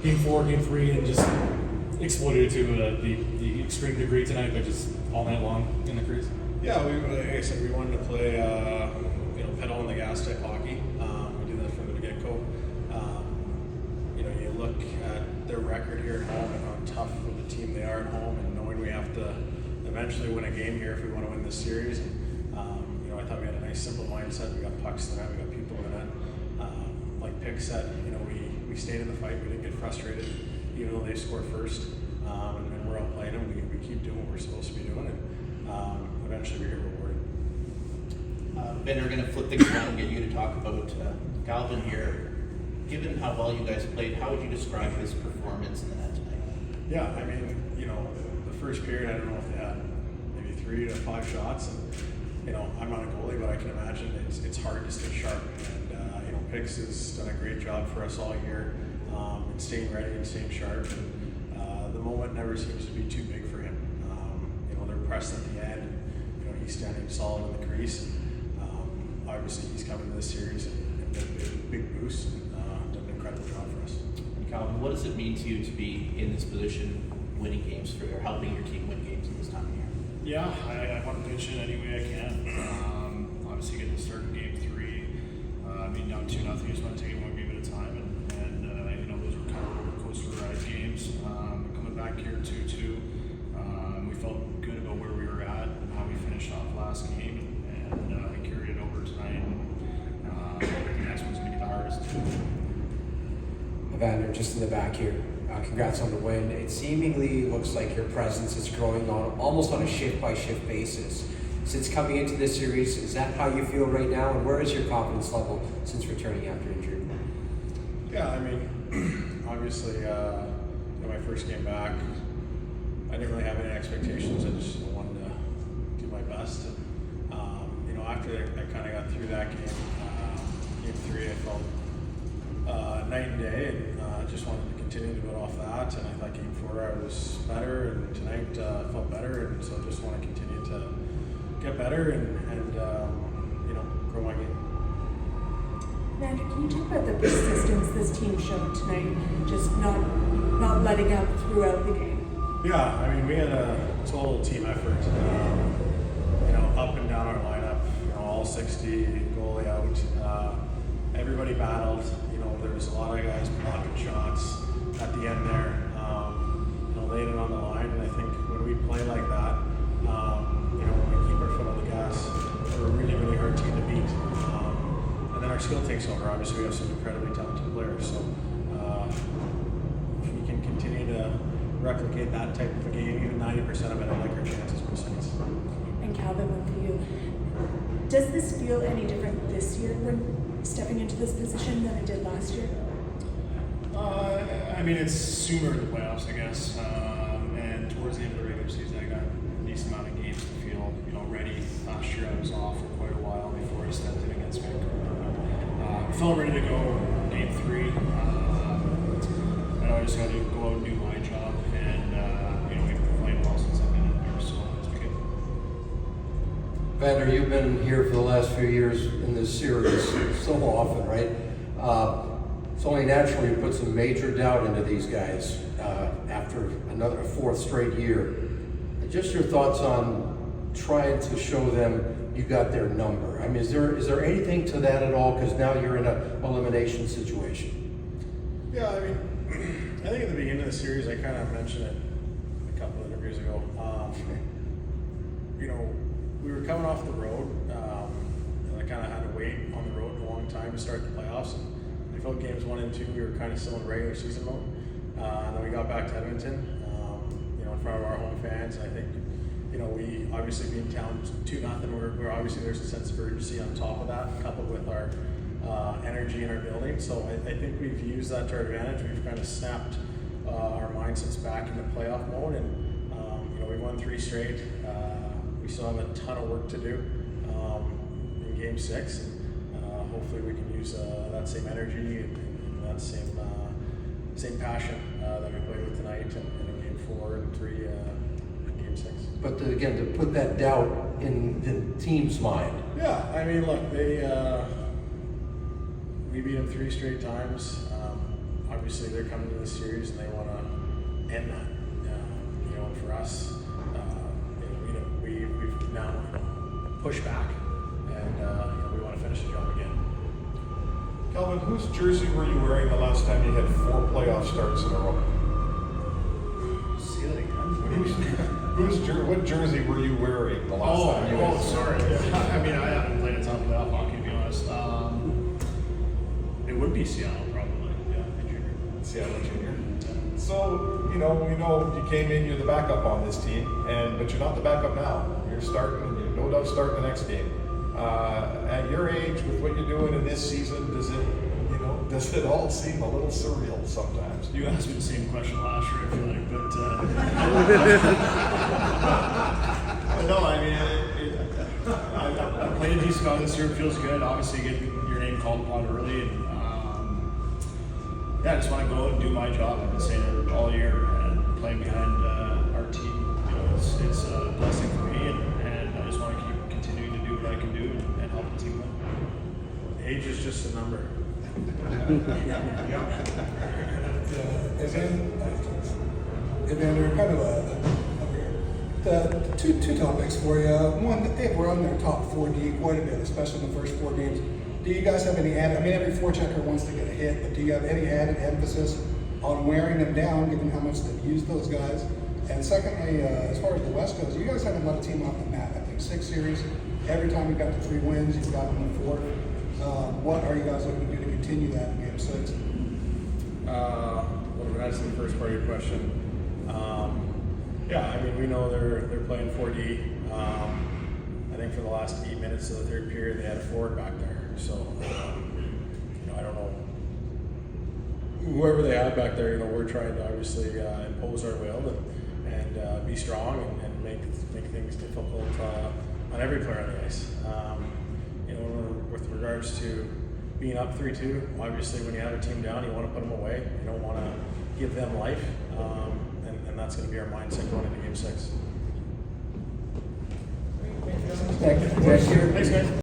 game 4, game 3, and just exploited it to the extreme degree tonight, but just all night long in the crease. Yeah, like I said, we wanted to play, pedal on the gas type hockey. We did that from the get-go. You look at their record here at home and how tough of a team they are at home, and knowing we have to eventually win a game here if we want to win this series. And, I thought we had a nice simple mindset. We got pucks in the net, we got people in the net. Like Pick said, we stayed in the fight. We didn't get frustrated, even though they scored first. And we're outplaying them. We keep doing what we're supposed to be doing, and eventually we get rewarded. Ben, we're going to flip things around and get you to talk about Calvin here. Given how well you guys played, how would you describe his performance in the net tonight? Yeah, the first period, I don't know if they had maybe 3 to 5 shots, and I'm not a goalie, but I can imagine it's hard to stay sharp. And Pix has done a great job for us all year, in staying ready and staying sharp. And the moment never seems to be too big for him. They're pressed at the end. He's standing solid in the crease. Obviously, he's coming to this series and did a big boost. Done an incredible job for us. And Calvin, what does it mean to you to be in this position, winning games or helping your team win games at this time of year? Yeah, I want to pitch in any way I can. Obviously, getting to start in game 3, down 2-0, you just want to take it one game at a time, and those were kind of roller coaster ride games. Coming back here 2-2, we felt good about where we were at and how we finished off last game, and carried it over tonight. The next one's going to be the hardest. Evander, just in the back here. Congrats on the win. It seemingly looks like your presence is growing almost on a shift-by-shift basis. Since coming into this series, is that how you feel right now? And where is your confidence level since returning after injury? Yeah, obviously, my first game back, I didn't really have any expectations. I just wanted to do my best. And, after I kind of got through that game, game 3, I felt night and day, and just wanted to continue to build off that. And I thought game 4 I was better, and tonight I felt better, and so I just want to continue to get better and grow my game. Evander, can you talk about the persistence this team showed tonight, just not letting up throughout the game? Yeah, we had a total team effort. Up and down our lineup, all 60, goalie out. Everybody battled. There was a lot of guys blocking shots at the end there. Laying it on the line, and I think when we play like that, when we keep our foot on the gas, we're a really, really hard team to beat. And then our skill takes over. Obviously, we have some incredibly talented players. So if we can continue to replicate that type of a game, even 90% of it, I like our chances both sides. And Calvin, one for you. Does this feel any different this year when stepping into this position than it did last year? It's sooner in the playoffs, I guess. And towards the end of the regular season, I got a decent amount of games to feel, ready. Last year I was off for quite a while before I stepped in against Vancouver. I felt ready to go game 3. I just got to go out and do my job, and we've been playing well since I've been in there, so it's okay. Evander, you've been here for the last few years in this series so often, right? It's only natural you put some major doubt into these guys after a 4th straight year. Just your thoughts on trying to show them you got their number. Is there anything to that at all? Because now you're in an elimination situation. Yeah, I think at the beginning of the series, I kind of mentioned it a couple of interviews ago. We were coming off the road, and I kind of had to wait on the road a long time to start the playoffs. And I felt games 1 and 2, we were kind of still in regular season mode. And then we got back to Edmonton, in front of our home fans. And I think, we obviously being down 2-0, we're obviously there's a sense of urgency on top of that, coupled with our energy in our building. So I think we've used that to our advantage. We've kind of snapped our mindsets back into playoff mode, and we won 3 straight. We still have a ton of work to do in Game 6, and hopefully we can use that same energy and that same passion that we played with tonight in Game 4 and 3 in Game 6. But again, to put that doubt in the team's mind. Yeah, look, we beat them 3 straight times. obviously they're coming to the series and they want to end that. You know, for us, you know, we've now pushed back, and you know, we want to finish the job again. Calvin, whose jersey were you wearing the last time you had 4 playoff starts in a row? See that again? What jersey were you wearing the last time you had? Sorry. I mean, I haven't played a ton of playoff hockey, to be honest. It would be Seattle, probably. Yeah, in junior. Seattle Junior. So, you know, we know you came in, you're the backup on this team, but you're not the backup now. You're starting, and you're no doubt starting the next game. At your age, with what you're doing in this season, does it all seem a little surreal sometimes? You asked me the same question last year, I feel like, but no, I mean, I played a decent amount this year. It feels good. Obviously, getting your name called upon early, and yeah, I just want to go and do my job. I've been saying it all year, and playing behind our team, you know, it's a blessing for me, and I just want to keep continuing to do what I can do and help the team win. Age is just a number. Evander, kind of two topics for you. One, they've run their top 4D quite a bit, especially in the first 4 games. Do you guys have any added, I mean, every forechecker wants to get a hit, but do you have any added emphasis on wearing them down, given how much they've used those guys? And secondly, as far as the West goes, you guys haven't let a team off the mat. I think 6 series, every time you've got the 3 wins, you've got them the 4th. What are you guys looking to do to continue that in Game 6? Well, regards to the first part of your question, yeah, I mean, we know they're playing 4D. I think for the last 8 minutes of the third period, they had a forward back there. So, you know, I don't know. Whoever they have back there, you know, we're trying to obviously impose our will and be strong and make things difficult on every player on the ice. You know, with regards to being up 3-2, obviously when you have a team down, you want to put them away. You don't want to give them life, and that's going to be our mindset going into Game 6. Thank you. Thanks, guys.